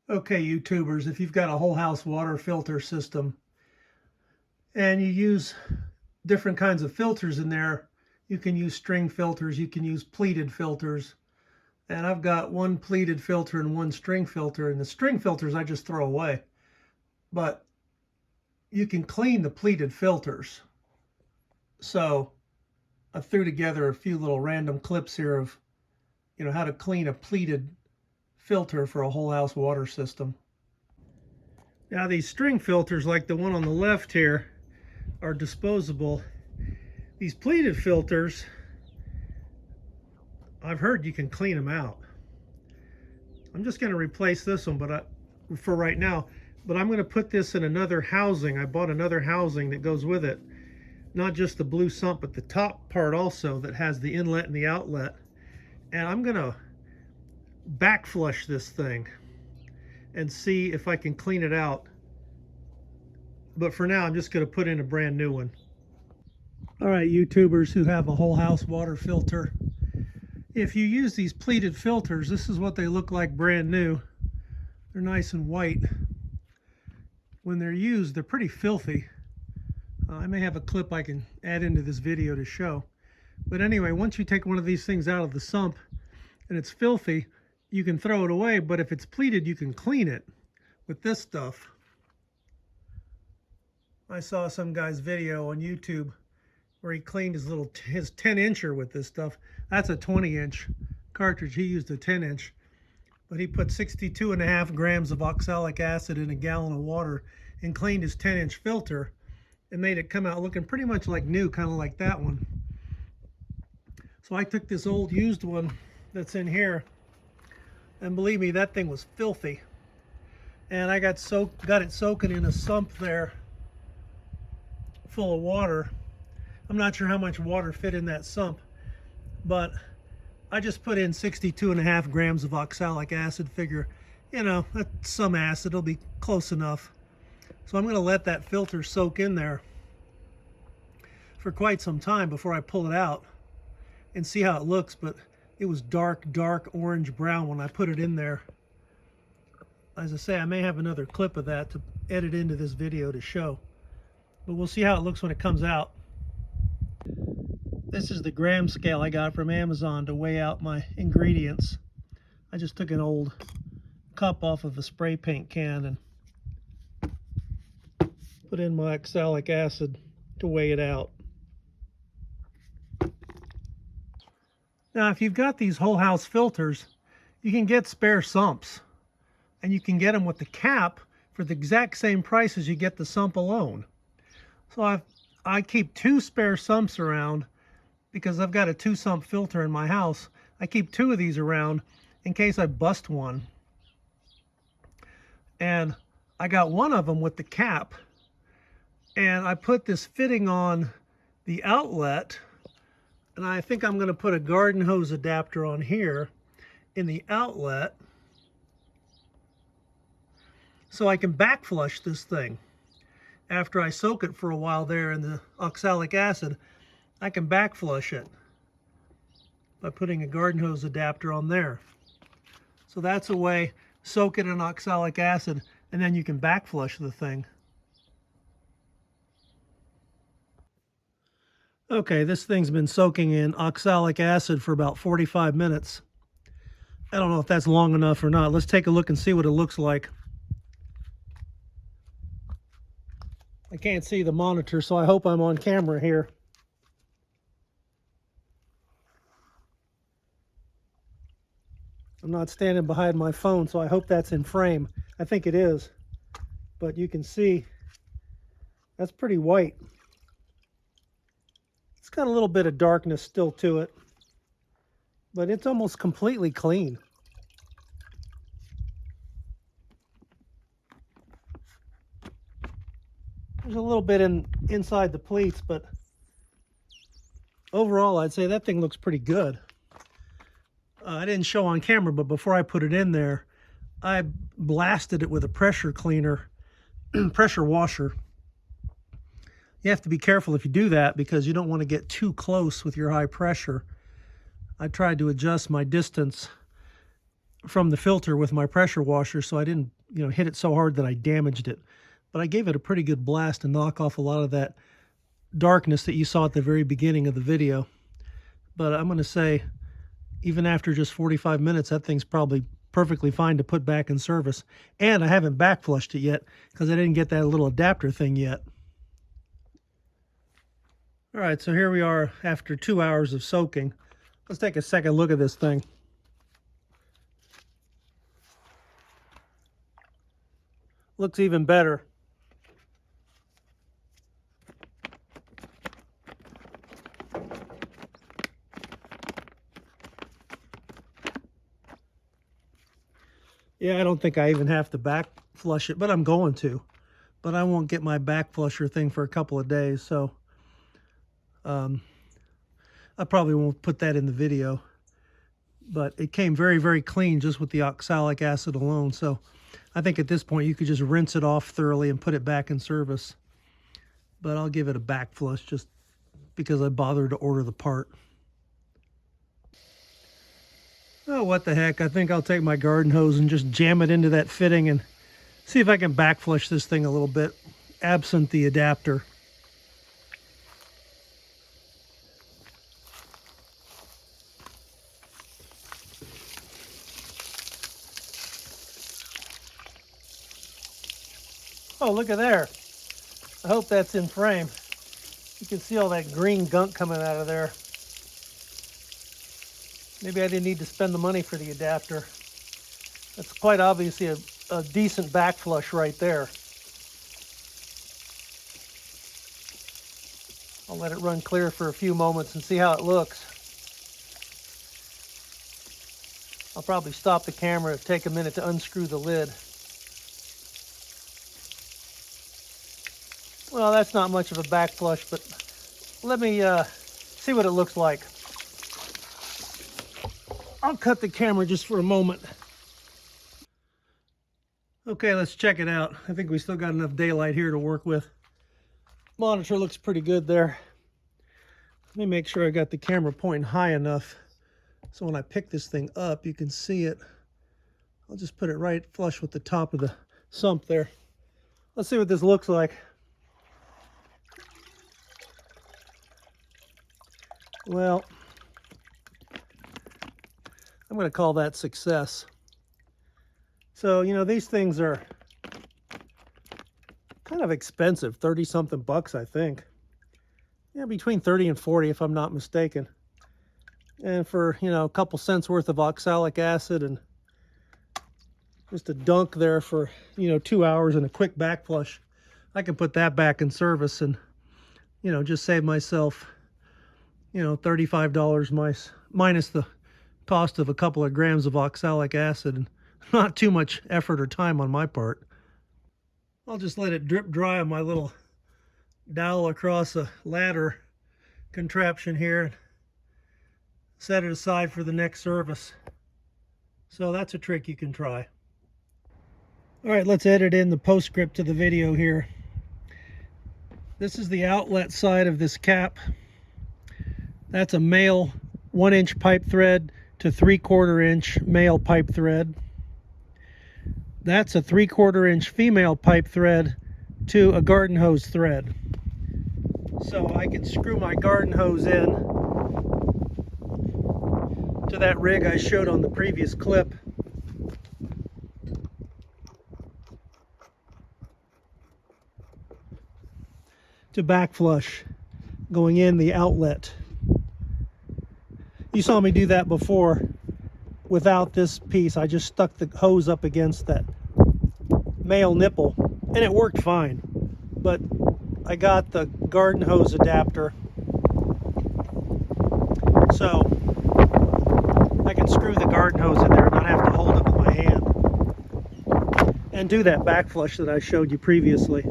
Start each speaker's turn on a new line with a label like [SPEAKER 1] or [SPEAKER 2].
[SPEAKER 1] Okay, YouTubers, if you've got a whole house water filter system and you use different kinds of filters in there, you can use string filters, you can use pleated filters. And I've got one pleated filter and one string filter, and the string filters I just throw away. But you can clean the pleated filters. So I threw together a few little random clips here of, how to clean a pleated filter for a whole house water system. Now these string filters, like the one on the left here, are disposable. These pleated filters, I've heard you can clean them out. I'm just going to replace this one for right now, but I'm going to put this in another housing. I bought another housing that goes with it. Not just the blue sump, but the top part also that has the inlet and the outlet. And I'm going to backflush this thing and see if I can clean it out. But for now, I'm just going to put in a brand new one. All right, YouTubers who have a whole house water filter, if you use these pleated filters, this is what they look like brand new. They're nice and white. When they're used, they're pretty filthy. I may have a clip I can add into this video to show. But anyway, once you take one of these things out of the sump and it's filthy, you can throw it away. But if it's pleated, you can clean it with this stuff. I saw some guy's video on YouTube where he cleaned his 10-incher with this stuff. That's a 20-inch cartridge. He used a 10-inch, but he put 62.5 grams of oxalic acid in a gallon of water and cleaned his 10-inch filter and made it come out looking pretty much like new, kind of like that one. So I took this old used one that's in here, and believe me, that thing was filthy. And I got it soaking in a sump there full of water. I'm not sure how much water fit in that sump, but I just put in 62.5 grams of oxalic acid. Figure, that's some acid, it'll be close enough. So I'm going to let that filter soak in there for quite some time before I pull it out and see how it looks. But it was dark orange brown when I put it in there. As I say, I may have another clip of that to edit into this video to show, but we'll see how it looks when it comes out. This is the gram scale I got from Amazon to weigh out my ingredients. I just took an old cup off of a spray paint can and put in my oxalic acid to weigh it out. Now, if you've got these whole house filters, you can get spare sumps, and you can get them with the cap for the exact same price as you get the sump alone. So I keep 2 spare sumps around because I've got a 2-sump filter in my house. I keep 2 of these around in case I bust one. And I got one of them with the cap, and I put this fitting on the outlet, and I think I'm going to put a garden hose adapter on here in the outlet so I can backflush this thing. After I soak it for a while there in the oxalic acid, I can backflush it by putting a garden hose adapter on there. So that's a way, soak it in oxalic acid, and then you can backflush the thing. Okay, this thing's been soaking in oxalic acid for about 45 minutes. I don't know if that's long enough or not. Let's take a look and see what it looks like. I can't see the monitor, so I hope I'm on camera here. I'm not standing behind my phone, so I hope that's in frame. I think it is, but you can see that's pretty white. It's got a little bit of darkness still to it, but it's almost completely clean. There's a little bit inside the pleats, but overall I'd say that thing looks pretty good. I didn't show on camera, but before I put it in there, I blasted it with a pressure cleaner, pressure washer. You have to be careful if you do that because you don't want to get too close with your high pressure. I tried to adjust my distance from the filter with my pressure washer, so I didn't, hit it so hard that I damaged it. But I gave it a pretty good blast to knock off a lot of that darkness that you saw at the very beginning of the video. But I'm going to say, even after just 45 minutes, that thing's probably perfectly fine to put back in service. And I haven't backflushed it yet because I didn't get that little adapter thing yet. All right, so here we are after 2 hours of soaking. Let's take a second look at this thing. Looks even better. Yeah, I don't think I even have to back flush it, but I'm going to. But I won't get my back flusher thing for a couple of days, so I probably won't put that in the video. But it came very, very clean just with the oxalic acid alone. So I think at this point you could just rinse it off thoroughly and put it back in service. But I'll give it a back flush just because I bothered to order the part. Oh, what the heck. I think I'll take my garden hose and just jam it into that fitting and see if I can backflush this thing a little bit, absent the adapter. Oh, look at there. I hope that's in frame. You can see all that green gunk coming out of there. Maybe I didn't need to spend the money for the adapter. That's quite obviously a decent backflush right there. I'll let it run clear for a few moments and see how it looks. I'll probably stop the camera and take a minute to unscrew the lid. Well, that's not much of a backflush, but let me see what it looks like. I'll cut the camera just for a moment. Okay, let's check it out. I think we still got enough daylight here to work with. Monitor looks pretty good there. Let me make sure I got the camera pointing high enough so when I pick this thing up, you can see it. I'll just put it right flush with the top of the sump there. Let's see what this looks like. Well, I'm going to call that success. So, these things are kind of expensive, 30-something bucks, I think. Yeah, between 30 and 40 if I'm not mistaken. And for, a couple cents worth of oxalic acid and just a dunk there for, 2 hours and a quick backflush, I can put that back in service and, just save myself, $35 minus the cost of a couple of grams of oxalic acid, and not too much effort or time on my part. I'll just let it drip dry on my little dowel across a ladder contraption here and set it aside for the next service. So that's a trick you can try. All right, let's edit in the postscript to the video here. This is the outlet side of this cap. That's a male 1-inch pipe thread to 3/4 inch male pipe thread. That's a 3/4 inch female pipe thread to a garden hose thread. So I can screw my garden hose in to that rig I showed on the previous clip. To backflush going in the outlet. You saw me do that before without this piece. I just stuck the hose up against that male nipple and it worked fine. But I got the garden hose adapter, so I can screw the garden hose in there and not have to hold it with my hand and do that backflush that I showed you previously.